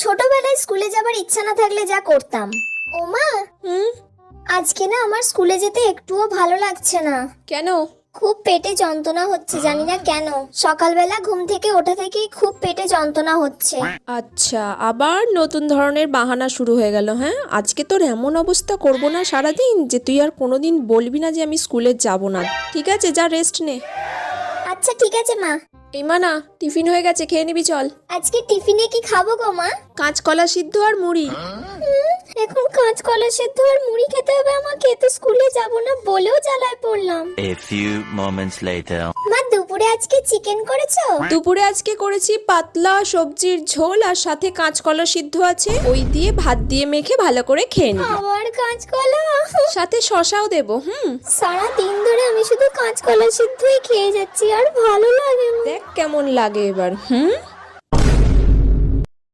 ছোটবেলায় স্কুলে যাবার ইচ্ছা না থাকলে যা করতাম। ওমা, আজকে না আমার স্কুলে যেতে একটুও ভালো লাগছে না। কেন? খুব পেটে যন্ত্রণা হচ্ছে, জানি না কেন। সকালবেলা ঘুম থেকে ওঠা থেকেই খুব পেটে যন্ত্রণা হচ্ছে। আচ্ছা, আবার নতুন ধরনের বাহানা শুরু হয়ে গেল। হ্যাঁ, আজকে তোর এমন অবস্থা করব না সারাদিন যে তুই আর কোনোদিন বলবি না যে আমি স্কুলে যাব না। ঠিক আছে, যা রেস্ট নে। আচ্ছা ঠিক আছে মা। এই মানা, টিফিন হয়ে গেছে, খেয়ে নিবি চল। আজকে টিফিনে কি খাবো গো মা? কাঁচকলা সিদ্ধ আর মুড়ি। এখন কাঁচকলা সেদ্ধ আর মুড়ি খেতে হবে আমাকে? তো স্কুলে যাব না বলেও জ্বালায় পড়লাম। A few moments later. মা, দুপুরে আজকে চিকেন করেছো? দুপুরে আজকে করেছি পাতলা সবজির ঝোল, আর সাথে কাঁচকলা সিদ্ধ আছে, ওই দিয়ে ভাত দিয়ে মেখে ভালো করে খেয়ে নিবি। আবার কাঁচকলা? সাথে শশাও দেবো। সারা দিন ধরে আমি শুধু কাঁচকলা সিদ্ধই খেয়ে যাচ্ছি, আর ভালো লাগে না। দেখ কেমন লাগে এবার।